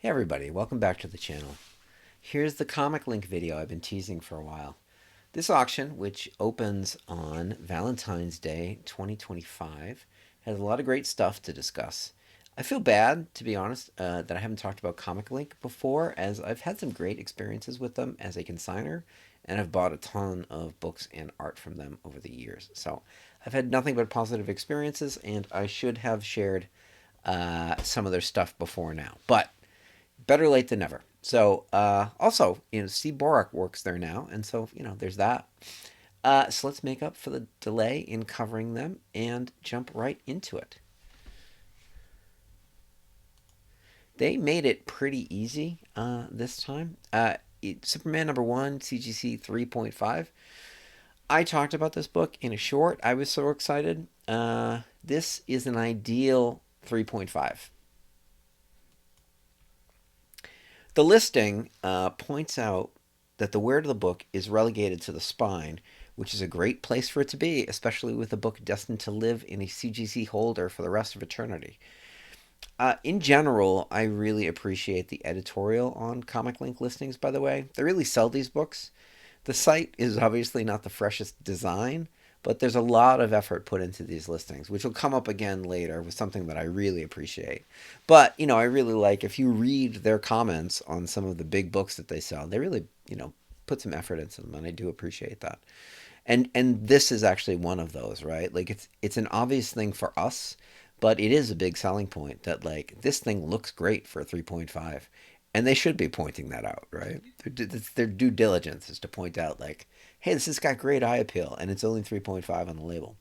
Hey everybody, welcome back to the channel. Here's the ComicLink video I've been teasing for a while. This auction, which opens on Valentine's Day 2025, has a lot of great stuff to discuss. I feel bad, to be honest, that I haven't talked about ComicLink before, as I've had some great experiences with them as a consigner, and I've bought a ton of books and art from them over the years. So I've had nothing but positive experiences, and I should have shared some of their stuff before now. But better late than never. So also, Steve Borak works there now, and so there's that. So let's make up for the delay in covering them and jump right into it. They made it pretty easy this time. Superman #1 CGC 3.5. I talked about this book in a short. I was so excited. This is an ideal 3.5. The listing points out that the wear of the book is relegated to the spine, which is a great place for it to be, especially with a book destined to live in a CGC holder for the rest of eternity. In general, I really appreciate the editorial on ComicLink listings, by the way. They really sell these books. The site is obviously not the freshest design, but there's a lot of effort put into these listings, which will come up again later with something that I really appreciate. But, I really like if you read their comments on some of the big books that they sell, they really, put some effort into them, and I do appreciate that. And this is actually one of those, right? Like it's an obvious thing for us, but it is a big selling point that like this thing looks great for a 3.5, and they should be pointing that out, right? Their due diligence is to point out like, hey, this has got great eye appeal, and it's only 3.5 on the label.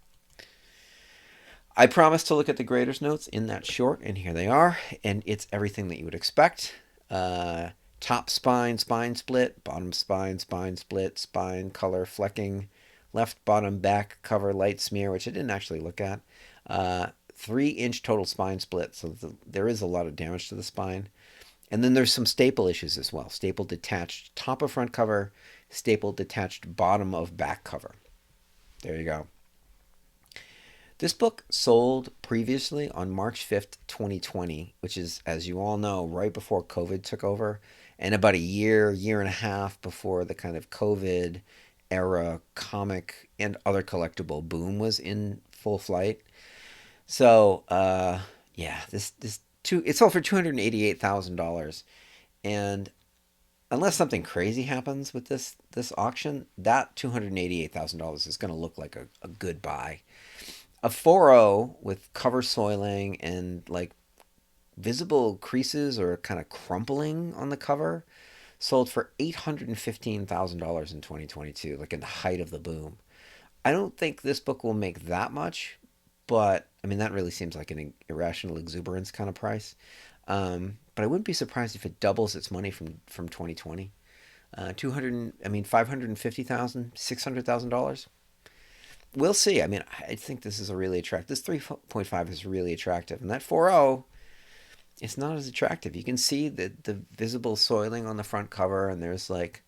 I promised to look at the graders notes in that short, and here they are, and it's everything that you would expect. Top spine, spine split, bottom spine, spine split, spine color flecking, left bottom back cover light smear, which I didn't actually look at. 3-inch total spine split, so there is a lot of damage to the spine. And then there's some staple issues as well. Staple detached top of front cover, staple detached bottom of back cover. There you go. This book sold previously on March 5th, 2020, which is, as you all know, right before COVID took over, and about a year and a half before the kind of COVID era comic and other collectible boom was in full flight. So, yeah, it sold for $288,000, and unless something crazy happens with this auction, that $288,000 is going to look like a good buy. A 4.0 with cover soiling and like visible creases or kind of crumpling on the cover sold for $815,000 in 2022, like in the height of the boom. I don't think this book will make that much, but I mean that really seems like an irrational exuberance kind of price. But I wouldn't be surprised if it doubles its money from 2020. 200, I mean 550,000, $600,000. We'll see. I mean, I think this is a really attractive. This 3.5 is really attractive, and that 4.0, it's not as attractive. You can see the visible soiling on the front cover, and there's like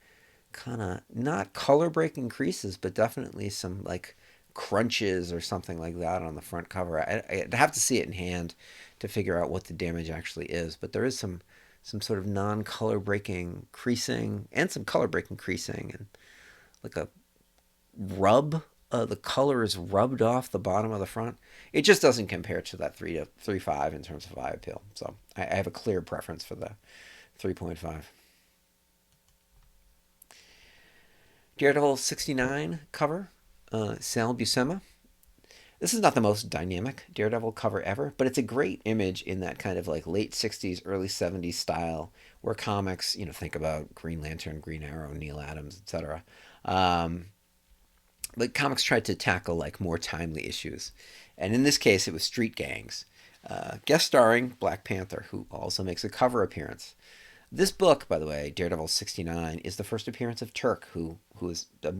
kind of not color breaking creases, but definitely some like crunches or something like that on the front cover. I'd have to see it in hand to figure out what the damage actually is, but there is some sort of non color breaking creasing and some color breaking creasing and like a rub. The color is rubbed off the bottom of the front. It just doesn't compare to that 3.5 in terms of eye appeal. So I have a clear preference for the 3.5. Daredevil 69 cover, Sal Buscema. This is not the most dynamic Daredevil cover ever, but it's a great image in that kind of like late 60s, early 70s style where comics, think about Green Lantern, Green Arrow, Neil Adams, etc. Like comics tried to tackle like more timely issues, and in this case, it was street gangs. Guest starring Black Panther, who also makes a cover appearance. This book, by the way, Daredevil 69, is the first appearance of Turk, who is not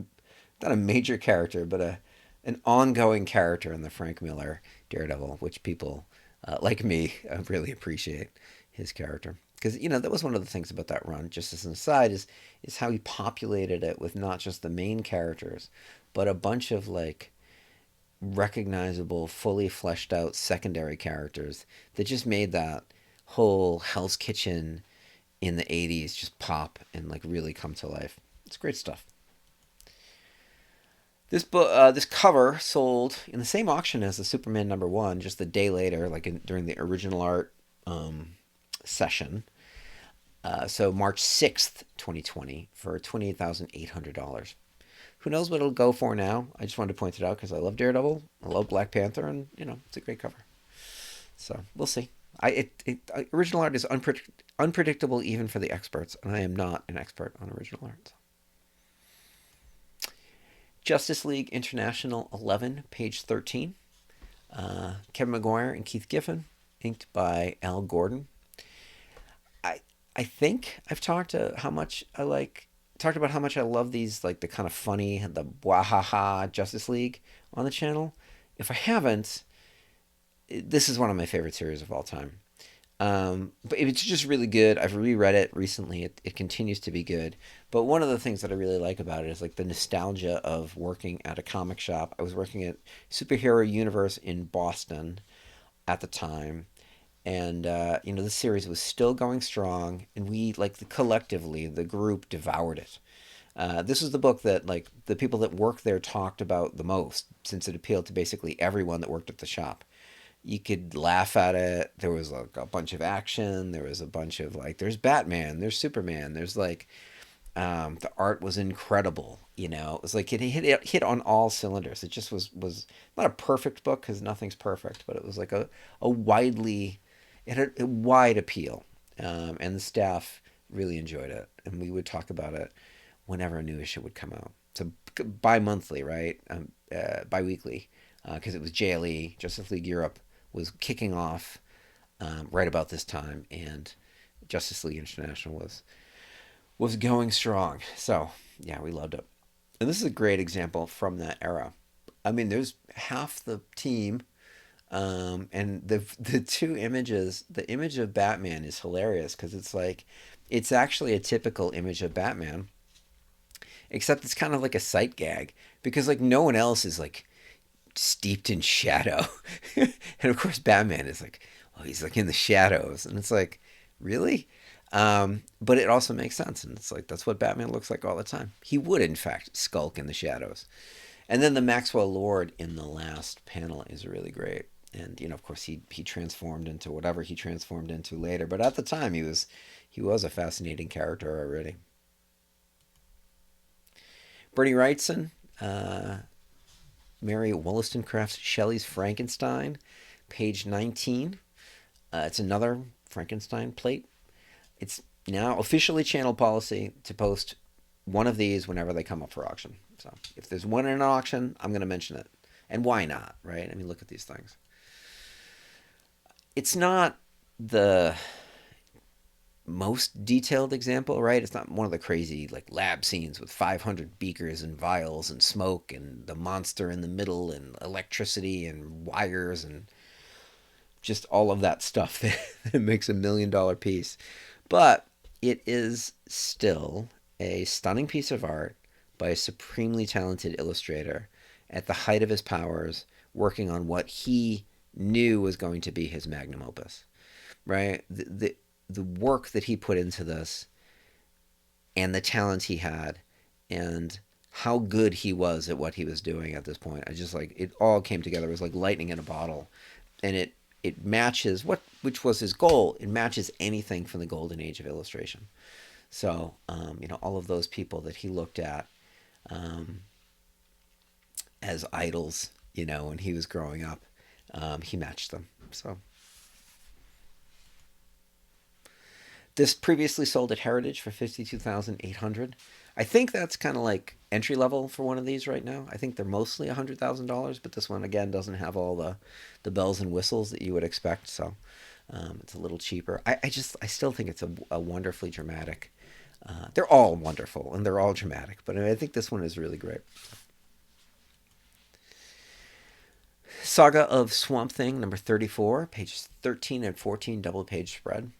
a major character, but an ongoing character in the Frank Miller Daredevil, which people like me really appreciate his character. Because that was one of the things about that run. Just as an aside, is how he populated it with not just the main characters, but a bunch of like recognizable, fully fleshed out secondary characters that just made that whole Hell's Kitchen in the 80s just pop and like really come to life. It's great stuff. This book, this cover sold in the same auction as the Superman #1, just a day later, like during the original art session. So March 6th, 2020, for $28,800. Who knows what it'll go for now? I just wanted to point it out because I love Daredevil, I love Black Panther, and it's a great cover. So we'll see. Original art is unpredictable even for the experts, and I am not an expert on original art. Justice League International 11, page 13. Kevin Maguire and Keith Giffen, inked by Al Gordon. I think I've talked about how much I love these, like the kind of funny, the wahaha Justice League on the channel. If I haven't, this is one of my favorite series of all time. But it's just really good. I've reread it recently. It continues to be good. But one of the things that I really like about it is like the nostalgia of working at a comic shop. I was working at Superhero Universe in Boston at the time, and the series was still going strong, and we collectively the group devoured it. This was the book that like the people that worked there talked about the most, since it appealed to basically everyone that worked at the shop. You could laugh at it. There was like a bunch of action. There was a bunch of like, there's Batman, there's Superman, there's like, the art was incredible. It was like it hit on all cylinders. It just was not a perfect book because nothing's perfect, but it was like a widely, it had a wide appeal, and the staff really enjoyed it, and we would talk about it whenever a new issue would come out. So bi-monthly, right? Bi-weekly, because it was JLE, Justice League Europe, was kicking off right about this time, and Justice League International was going strong. So yeah, we loved it, and this is a great example from that era. I mean, there's half the team, and the two images. The image of Batman is hilarious because it's actually a typical image of Batman, except it's kind of like a sight gag because like no one else is like steeped in shadow. And of course Batman is like, oh, he's like in the shadows, and it's like, really? But it also makes sense, and it's like that's what Batman looks like all the time. He would in fact skulk in the shadows. And then the Maxwell Lord in the last panel is really great, and of course he transformed into whatever he transformed into later, but at the time he was a fascinating character already. Bernie Wrightson, Mary Wollstonecraft's Shelley's Frankenstein, page 19. It's another Frankenstein plate. It's now officially channel policy to post one of these whenever they come up for auction. So if there's one in an auction, I'm going to mention it. And why not, right? I mean, look at these things. It's not the most detailed example, right? It's not one of the crazy like lab scenes with 500 beakers and vials and smoke and the monster in the middle and electricity and wires and just all of that stuff that makes $1 million piece. But it is still a stunning piece of art by a supremely talented illustrator at the height of his powers, working on what he knew was going to be his magnum opus, right? The work that he put into this and the talent he had and how good he was at what he was doing at this point. I just like it all came together. It was like lightning in a bottle, and it matches which was his goal. It matches anything from the golden age of illustration. So all of those people that he looked at as idols, when he was growing up, he matched them. So this previously sold at Heritage for $52,800. I think that's kind of like entry level for one of these right now. I think they're mostly $100,000, but this one again doesn't have all the bells and whistles that you would expect. So it's a little cheaper. I still think it's a wonderfully dramatic. They're all wonderful and they're all dramatic, but I think this one is really great. Saga of Swamp Thing #34, pages 13 and 14, double page spread.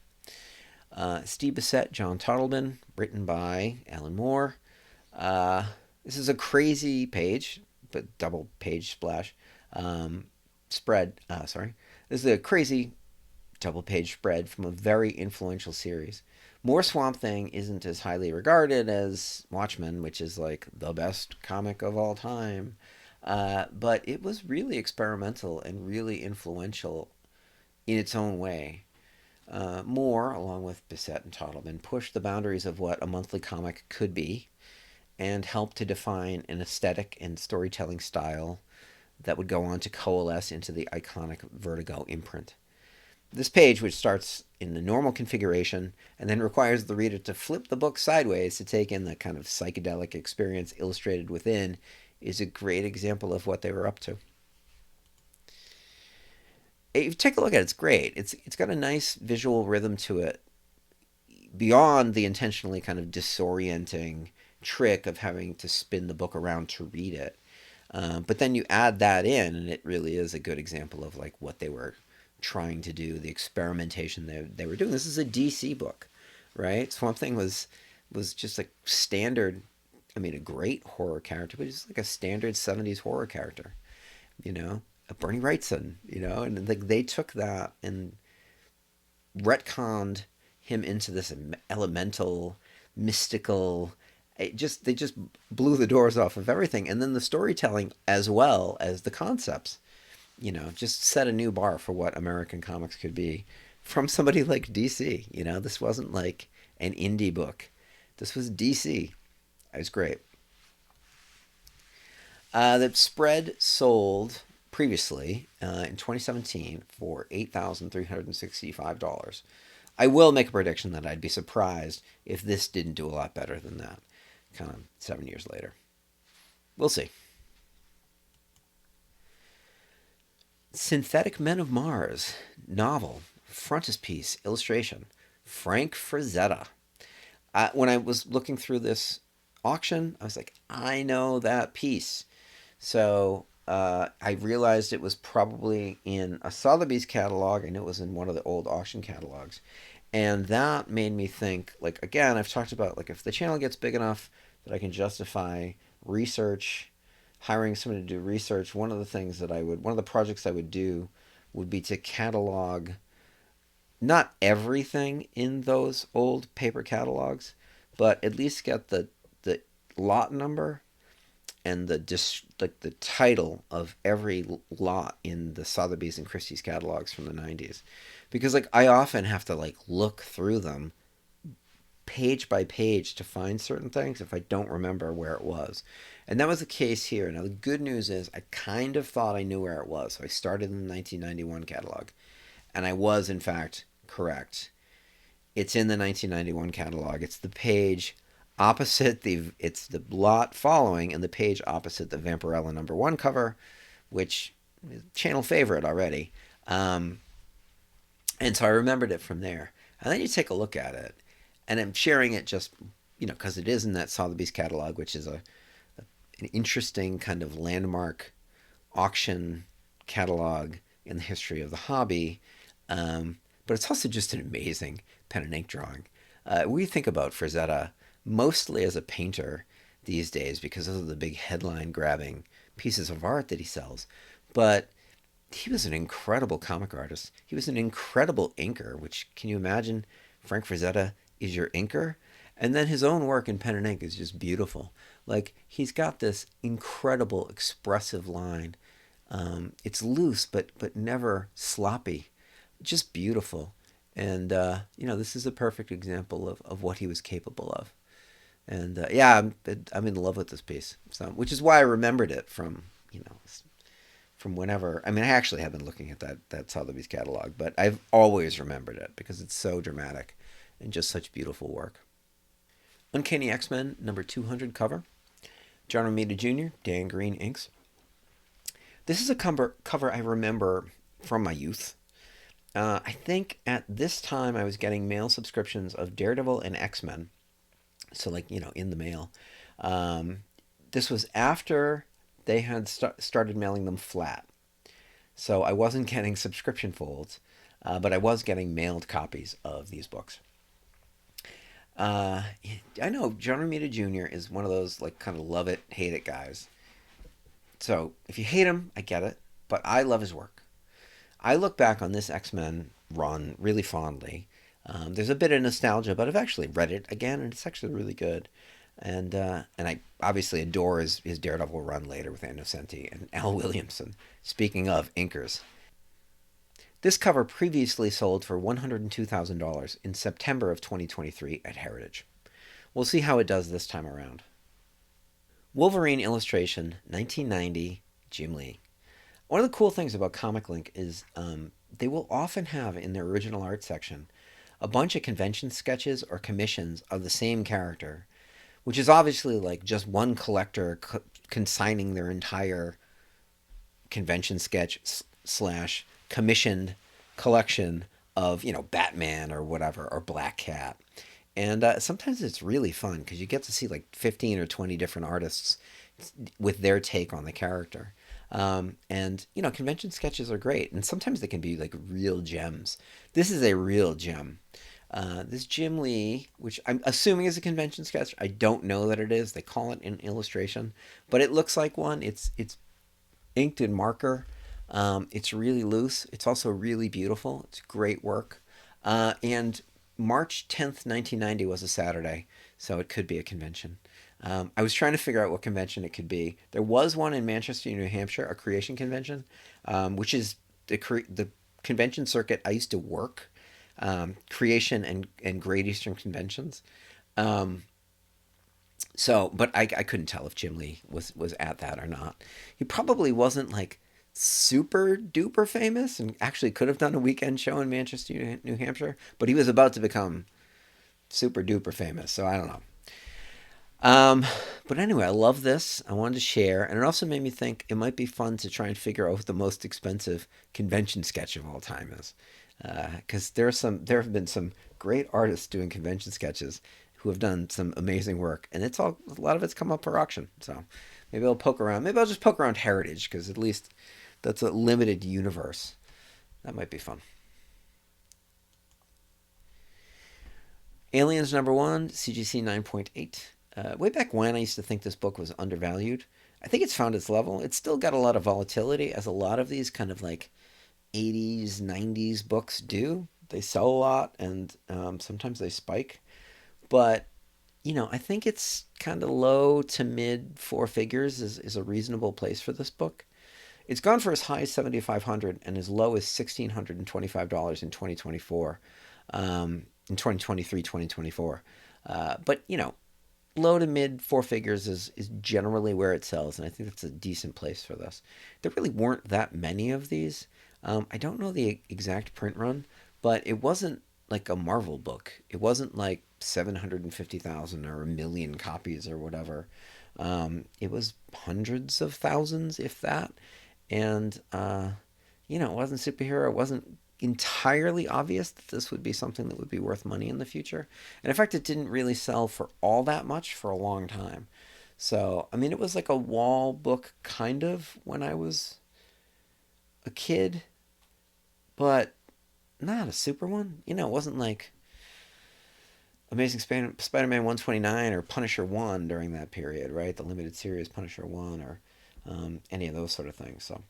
Steve Bissette, John Toddleman, written by Alan Moore. This is a crazy page, but double page splash spread. Sorry, this is a crazy double page spread from a very influential series. More Swamp Thing isn't as highly regarded as Watchmen, which is like the best comic of all time. But it was really experimental and really influential in its own way. Moore, along with Bissett and Tottleman, pushed the boundaries of what a monthly comic could be and helped to define an aesthetic and storytelling style that would go on to coalesce into the iconic Vertigo imprint. This page, which starts in the normal configuration and then requires the reader to flip the book sideways to take in the kind of psychedelic experience illustrated within, is a great example of what they were up to. If you take a look at it, it's great. It's got a nice visual rhythm to it beyond the intentionally kind of disorienting trick of having to spin the book around to read it. But then you add that in, and it really is a good example of like what they were trying to do, the experimentation they were doing. This is a DC book, right? Swamp Thing was just a standard, I mean, a great horror character, but it's like a standard 70s horror character, you know, a Bernie Wrightson, you know, and like they took that and retconned him into this elemental, mystical. They just blew the doors off of everything, and then the storytelling as well as the concepts, you know, just set a new bar for what American comics could be from somebody like DC. You know, this wasn't like an indie book. This was DC. It was great. The spread sold previously in 2017 for $8,365. I will make a prediction that I'd be surprised if this didn't do a lot better than that, kind of 7 years later. We'll see. Synthetic Men of Mars novel, frontispiece, illustration, Frank Frazetta. When I was looking through this auction, I was like, I know that piece. So I realized it was probably in a Sotheby's catalog, and it was in one of the old auction catalogs. And that made me think, like, again, I've talked about, like, if the channel gets big enough that I can justify research, hiring someone to do research, one of the projects I would do would be to catalog not everything in those old paper catalogs, but at least get the lot number and the title of every lot in the Sotheby's and Christie's catalogs from the 90s, because like I often have to like look through them page by page to find certain things if I don't remember where it was. And that was the case here. Now the good news is I kind of thought I knew where it was, so I started in the 1991 catalog, and I was in fact correct. It's in the 1991 catalog. It's the page opposite it's the lot following and the page opposite the Vampirella #1 cover, which is a channel favorite already. And so I remembered it from there. And then you take a look at it, and I'm sharing it just, you know, because it is in that Sotheby's catalog, which is an interesting kind of landmark auction catalog in the history of the hobby. But it's also just an amazing pen and ink drawing. We think about Frazetta mostly as a painter these days because of the big headline grabbing pieces of art that he sells. But he was an incredible comic artist. He was an incredible inker, which, can you imagine? Frank Frazetta is your inker? And then his own work in pen and ink is just beautiful. Like, he's got this incredible expressive line. It's loose, but never sloppy. Just beautiful. And, you know, this is a perfect example of what he was capable of. And, yeah, I'm in love with this piece. So, which is why I remembered it from, you know, from whenever. I mean, I actually have been looking at that Sotheby's catalog, but I've always remembered it because it's so dramatic and just such beautiful work. Uncanny X-Men #200 cover. John Romita Jr., Dan Green inks. This is a cover I remember from my youth. I think at this time I was getting mail subscriptions of Daredevil and X-Men. So, like, you know, in the mail. This was after they had started mailing them flat. So I wasn't getting subscription folds, but I was getting mailed copies of these books. I know John Romita Jr. is one of those, like, kind of love it, hate it guys. So if you hate him, I get it, but I love his work. I look back on this X-Men run really fondly. There's a bit of nostalgia, but I've actually read it again, and it's actually really good. And I obviously adore his Daredevil run later with Innocenti and Al Williamson. Speaking of inkers, this cover previously sold for $102,000 in September of 2023 at Heritage. We'll see how it does this time around. Wolverine illustration, 1990, Jim Lee. One of the cool things about ComicLink is they will often have in their original art section a bunch of convention sketches or commissions of the same character, which is obviously like just one collector consigning their entire convention sketch slash commissioned collection of, you know, Batman or whatever, or Black Cat. And sometimes it's really fun because you get to see like 15 or 20 different artists with their take on the character. And, you know, convention sketches are great. And sometimes they can be like real gems. This is a real gem. This Jim Lee, which I'm assuming is a convention sketch. I don't know that it is. They call it an illustration, but it looks like one. It's inked in marker. It's really loose. It's also really beautiful. It's great work. And March 10th, 1990 was a Saturday, so it could be a convention. I was trying to figure out what convention it could be. There was one in Manchester, New Hampshire, a creation convention, which is the convention circuit I used to work, creation and Great Eastern conventions. Um, but I couldn't tell if Jim Lee was at that or not. He probably wasn't like super duper famous and actually could have done a weekend show in Manchester, New Hampshire, but he was about to become super duper famous, so I don't know. Um, but anyway, I love this. I wanted to share, and it also made me think it might be fun to try and figure out what the most expensive convention sketch of all time is. Because there have been some great artists doing convention sketches who have done some amazing work, and it's all a lot of it's come up for auction. So maybe I'll poke around. Maybe I'll just poke around Heritage because at least that's a limited universe. That might be fun. Aliens number one, CGC 9.8. Way back when, I used to think this book was undervalued. I think it's found its level. It's still got a lot of volatility, as a lot of these kind of like 80s, 90s books do. They sell a lot, and sometimes they spike. But, you know, I think it's kind of low to mid four figures is a reasonable place for this book. It's gone for as high as 7,500 and as low as $1,625 in 2024, in 2023, 2024. But, you know, low to mid four figures is generally where it sells, and I think that's a decent place for this. There really weren't that many of these. I don't know the exact print run, but it wasn't like a Marvel book. It wasn't like 750,000 or a million copies or whatever. It was hundreds of thousands, if that. And, you know, it wasn't superhero. It wasn't entirely obvious that this would be something that would be worth money in the future. And in fact, it didn't really sell for all that much for a long time. So, I mean, it was like a wall book kind of when I was a kid, but not a super one. You know, it wasn't like Amazing Spider-Man 129 or Punisher 1 during that period, right? The limited series Punisher 1 or any of those sort of things. So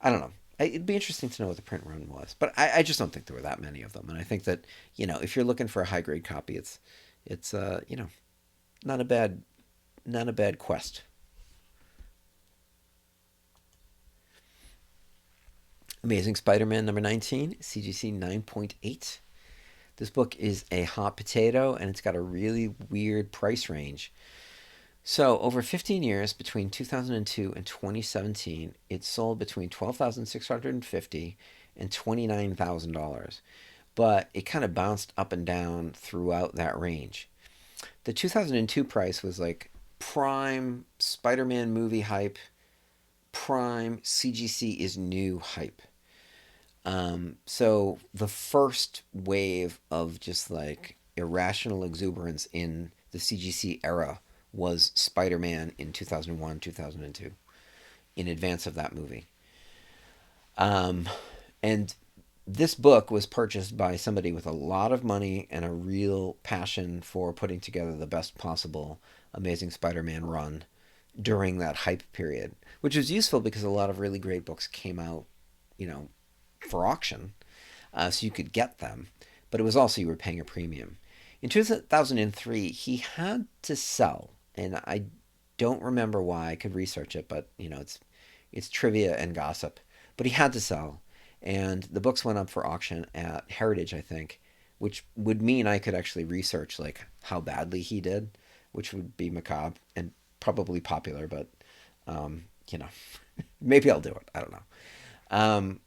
I don't know. It'd be interesting to know what the print run was, but I just don't think there were that many of them. And I think that, you know, if you're looking for a high grade copy, it's you know, not a bad not a bad quest. Amazing Spider-Man number 19, CGC 9.8. This book is a hot potato and it's got a really weird price range. So, over 15 years, between 2002 and 2017, it sold between 12,650 and $29,000. But it kind of bounced up and down throughout that range. The 2002 price was like prime Spider Man movie hype, prime CGC is new hype. So the first wave of just like irrational exuberance in the CGC era was Spider Man in 2001, 2002, in advance of that movie. Um, and this book was purchased by somebody with a lot of money and a real passion for putting together the best possible Amazing Spider Man run during that hype period, which was useful because a lot of really great books came out, you know, for auction. so you could get them, but it was also you were paying a premium. In 2003, he had to sell, and I don't remember why. I could research it, but it's trivia and gossip. But he had to sell, and the books went up for auction at Heritage, I think, which would mean I could actually research like how badly he did, which would be macabre and probably popular, but um, you know, maybe I'll do it. I don't know. Um,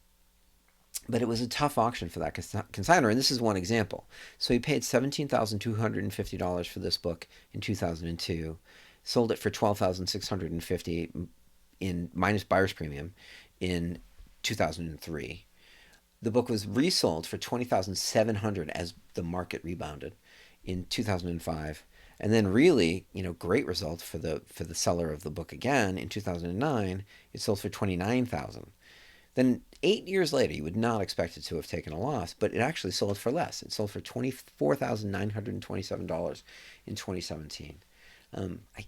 but it was a tough auction for that consigner, and this is one example. So he paid $17,250 for this book in 2002, sold it for $12,650 in minus buyer's premium in 2003. The book was resold for $20,700 as the market rebounded in 2005. And then really, great results for the seller of the book again in 2009. It sold for 29,000. Then 8 years later, you would not expect it to have taken a loss, but it actually sold for less. It sold for $24,927 in 2017. I,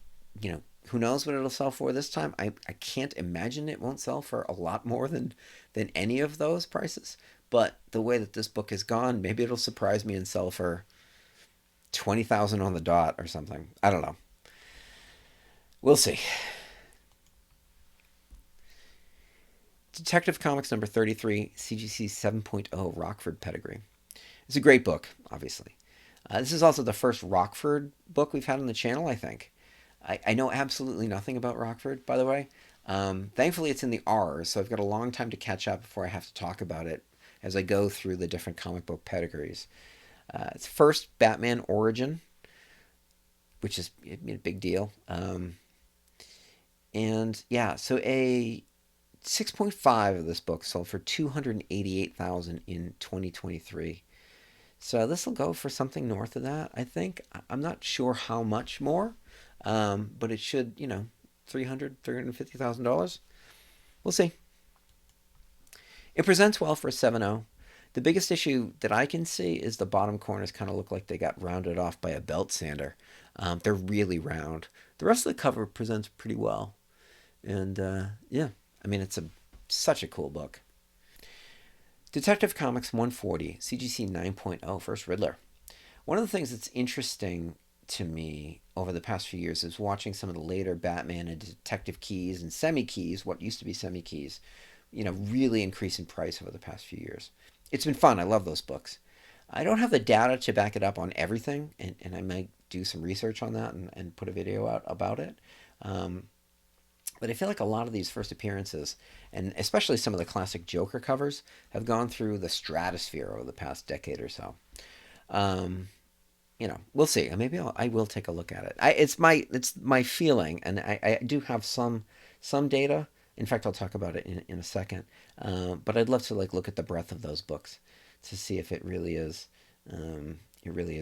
who knows what it'll sell for this time? I can't imagine it won't sell for a lot more than any of those prices. But the way that this book has gone, maybe it'll surprise me and sell for 20,000 on the dot or something. I don't know. We'll see. Detective Comics number 33, CGC 7.0 Rockford Pedigree. It's a great book, obviously. This is also the first Rockford book we've had on the channel, I think. I know absolutely nothing about Rockford, by the way. Thankfully, it's in the R's, so I've got a long time to catch up before I have to talk about it as I go through the different comic book pedigrees. It's first Batman origin, which is a big deal. And yeah, so a 6.5 of this book sold for $288,000 in 2023. So this will go for something north of that, I think. I'm not sure how much more, but it should, $350,000. We'll see. It presents well for a 7.0. The biggest issue that I can see is the bottom corners kind of look like they got rounded off by a belt sander. They're really round. The rest of the cover presents pretty well. And yeah, it's such a cool book. Detective Comics 140, CGC 9.0, First Riddler. One of the things that's interesting to me over the past few years is watching some of the later Batman and Detective Keys and Semi-Keys, what used to be Semi-Keys, really increase in price over the past few years. It's been fun. I love those books. I don't have the data to back it up on everything, and I might do some research on that and put a video out about it. But I feel like a lot of these first appearances, and especially some of the classic Joker covers, have gone through the stratosphere over the past decade or so. We'll see. Maybe I will take a look at it. It's my feeling, and I do have some data. In fact, I'll talk about it in a second. But I'd love to look at the breadth of those books to see if it really is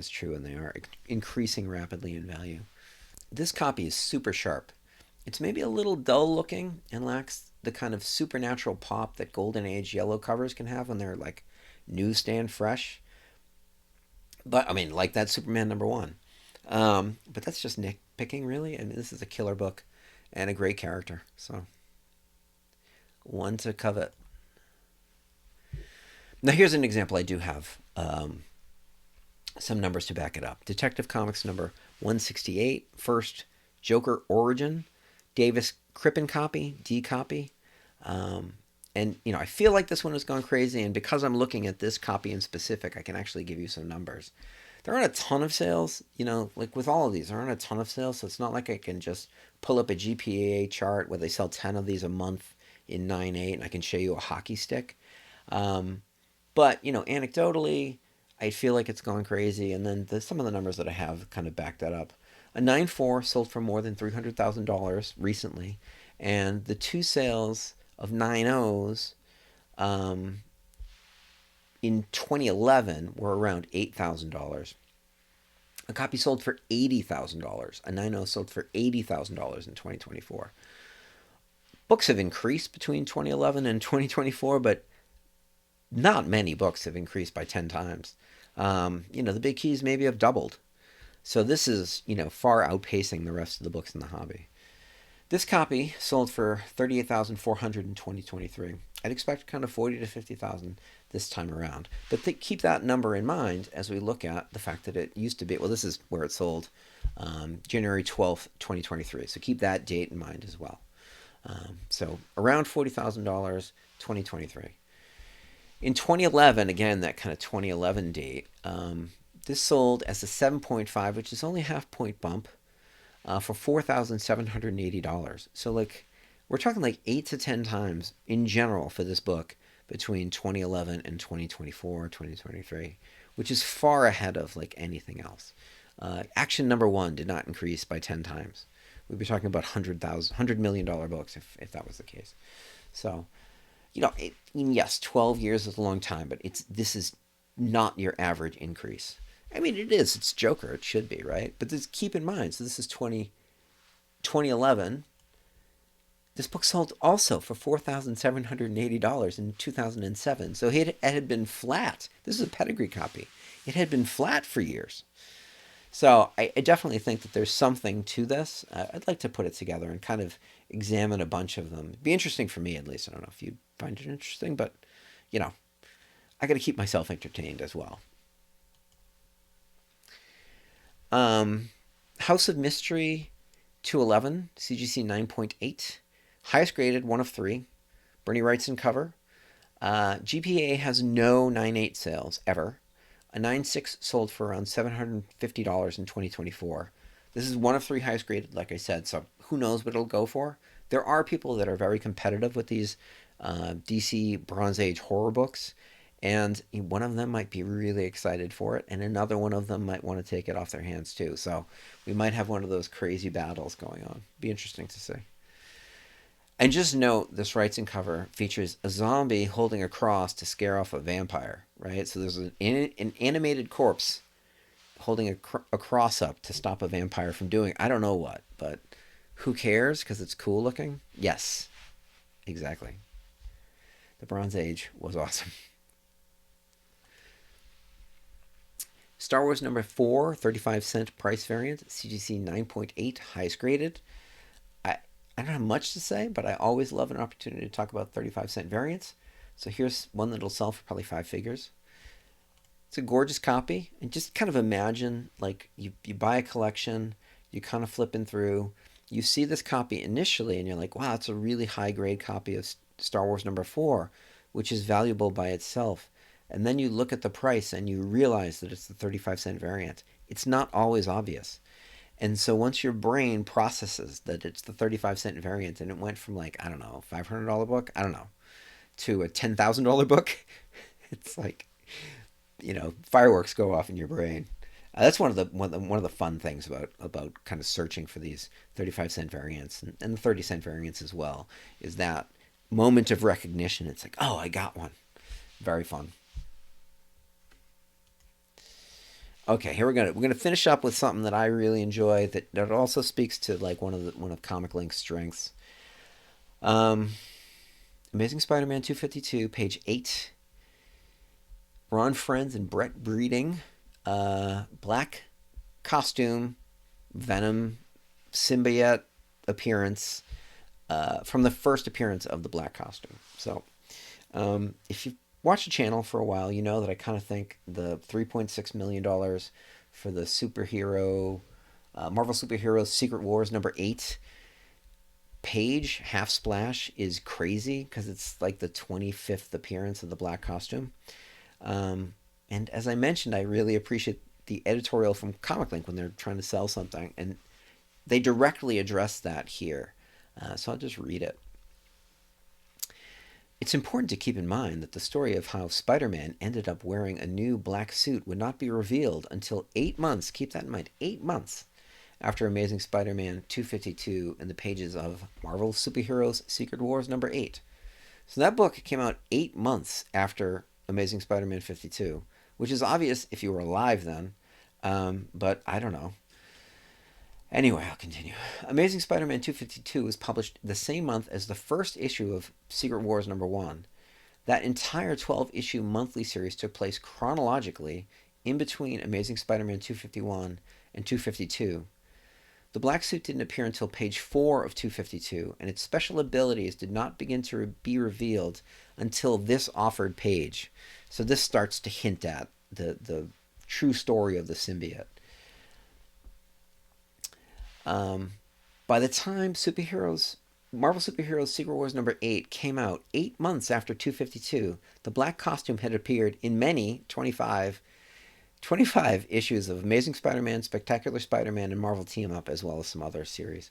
true, and they are increasing rapidly in value. This copy is super sharp. It's maybe a little dull looking and lacks the kind of supernatural pop that Golden Age yellow covers can have when they're newsstand fresh. But like that Superman #1. But that's just nitpicking, really. This is a killer book and a great character. So one to covet. Now here's an example I do have. Some numbers to back it up. Detective Comics number 168, first Joker Origin, Davis Crippen copy, D copy. And I feel like this one has gone crazy, and because I'm looking at this copy in specific, I can actually give you some numbers. There aren't a ton of sales, with all of these, there aren't a ton of sales, so it's not like I can just pull up a GPAA chart where they sell 10 of these a month in 9/8, and I can show you a hockey stick. But, anecdotally, I feel like it's gone crazy, and then some of the numbers that I have kind of back that up. A 9.4 sold for more than $300,000 recently, and the two sales of 9.0s in 2011 were around $8,000. A copy sold for $80,000. A 9.0 sold for $80,000 in 2024. Books have increased between 2011 and 2024, but not many books have increased by 10 times. The big keys maybe have doubled. So this is, far outpacing the rest of the books in the hobby. This copy sold for $38,400 in 2023. I'd expect kind of $40,000 to $50,000 this time around. But keep that number in mind as we look at the fact that it used to be, well, this is where it sold, January 12th, 2023. So keep that date in mind as well. So around $40,000, 2023. In 2011, again, that kind of 2011 date, this sold as a 7.5, which is only a half point bump, for $4,780. So like, we're talking like 8 to 10 times in general for this book between 2011 and 2024, 2023, which is far ahead of like anything else. Action number 1 did not increase by 10 times. We'd be talking about $100 million books if that was the case. So, yes, 12 years is a long time, but this is not your average increase. I mean, it is. It's Joker. It should be, right? But keep in mind, so this is 2011. This book sold also for $4,780 in 2007. So it had been flat. This is a pedigree copy. It had been flat for years. So I definitely think that there's something to this. I'd like to put it together and kind of examine a bunch of them. It'd be interesting for me, at least. I don't know if you'd find it interesting, but, I got to keep myself entertained as well. House of Mystery 211, CGC 9.8. Highest graded, 1 of 3. Bernie Wrightson cover. GPA has no 9.8 sales, ever. A 9.6 sold for around $750 in 2024. This is 1 of 3 highest graded, like I said, so who knows what it'll go for. There are people that are very competitive with these DC Bronze Age horror books, and one of them might be really excited for it, and another one of them might want to take it off their hands too. So we might have one of those crazy battles going on. Be interesting to see. And just note, this Wrightson cover features a zombie holding a cross to scare off a vampire, right? So there's an animated corpse holding a cross up to stop a vampire from doing, I don't know what, but who cares because it's cool looking? Yes, exactly. The Bronze Age was awesome. Star Wars number 4, 35-cent price variant, CGC 9.8, highest graded. I don't have much to say, but I always love an opportunity to talk about 35-cent variants. So here's one that'll sell for probably 5 figures. It's a gorgeous copy. And just kind of imagine, like, you buy a collection, you kind of flipping through, you see this copy initially, and you're like, wow, it's a really high-grade copy of Star Wars number 4, which is valuable by itself. And then you look at the price, and you realize that it's the 35-cent variant. It's not always obvious. And so once your brain processes that it's the 35-cent variant and it went from like, I don't know, $500 book, I don't know, to a $10,000 book, it's like, fireworks go off in your brain. That's one of the fun things about kind of searching for these 35-cent variants and the 30-cent variants as well, is that moment of recognition. It's like, oh, I got one. Very fun. Okay, here we're gonna finish up with something that I really enjoy that also speaks to like one of ComicLink's strengths. Amazing Spider-Man 252, page 8. Ron Frenz and Brett Breeding, black costume, Venom symbiote appearance from the first appearance of the black costume. So, if you watch the channel for a while, you know that I kind of think the $3.6 million for the Marvel Superheroes Secret Wars number 8 page half splash is crazy because it's like the 25th appearance of the black costume. And as I mentioned, I really appreciate the editorial from ComicLink when they're trying to sell something, and they directly address that here. So I'll just read it. It's important to keep in mind that the story of how Spider-Man ended up wearing a new black suit would not be revealed until 8 months, keep that in mind, 8 months after Amazing Spider-Man 252 in the pages of Marvel Superheroes Secret Wars number 8. So that book came out 8 months after Amazing Spider-Man 52, which is obvious if you were alive then, but I don't know. Anyway, I'll continue. Amazing Spider-Man 252 was published the same month as the first issue of Secret Wars number 1. That entire 12-issue monthly series took place chronologically in between Amazing Spider-Man 251 and 252. The black suit didn't appear until page 4 of 252, and its special abilities did not begin to be revealed until this offered page. So this starts to hint at the true story of the symbiote. By the time Marvel Superheroes Secret Wars number 8 came out 8 months after 252, the black costume had appeared in many 25 issues of Amazing Spider-Man, Spectacular Spider-Man, and Marvel Team Up, as well as some other series.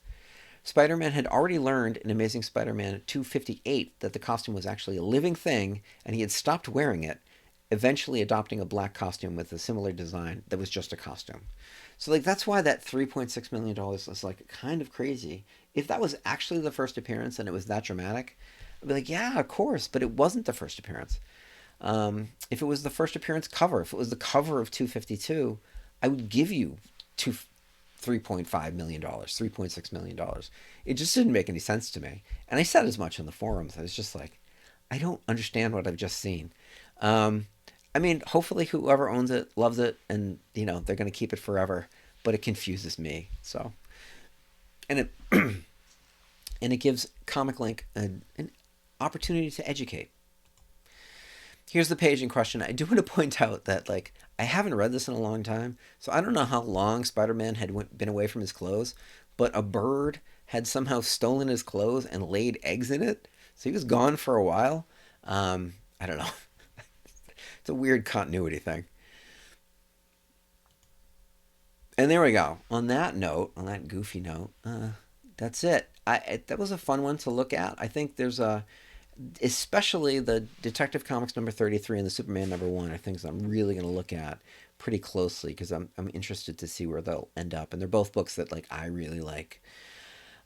Spider-Man had already learned in Amazing Spider-Man 258 that the costume was actually a living thing, and he had stopped wearing it, eventually adopting a black costume with a similar design that was just a costume. So like that's why that $3.6 million is like kind of crazy. If that was actually the first appearance and it was that dramatic, I'd be like, yeah, of course, but it wasn't the first appearance. If it was the first appearance cover, if it was the cover of 252, I would give you $3.5 million, $3.6 million. It just didn't make any sense to me, and I said as much in the forums. I was just like, I don't understand what I've just seen. Um, I mean, hopefully whoever owns it loves it, and they're going to keep it forever. But it confuses me. So, and it and it gives ComicLink an opportunity to educate. Here's the page in question. I do want to point out that like I haven't read this in a long time, so I don't know how long Spider-Man had been away from his clothes, but a bird had somehow stolen his clothes and laid eggs in it, so he was gone for a while. I don't know. It's a weird continuity thing. And there we go. On that note, on that goofy note, that's it. That was a fun one to look at. I think there's especially the Detective Comics number 33 and the Superman number 1 are things I'm really going to look at pretty closely because I'm interested to see where they'll end up. And they're both books that like I really like.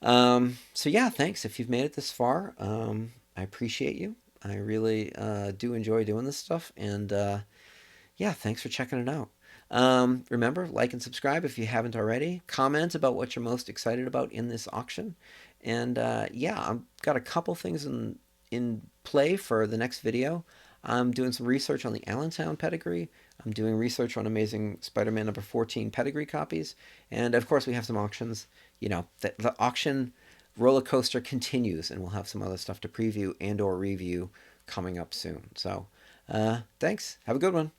So yeah, thanks if you've made it this far. I appreciate you. I really do enjoy doing this stuff. And yeah, thanks for checking it out. Remember, like and subscribe if you haven't already. Comment about what you're most excited about in this auction. And yeah, I've got a couple things in play for the next video. I'm doing some research on the Allentown pedigree. I'm doing research on Amazing Spider-Man number 14 pedigree copies. And of course, we have some auctions. The auction roller coaster continues, and we'll have some other stuff to preview and or review coming up soon. So thanks. Have a good one.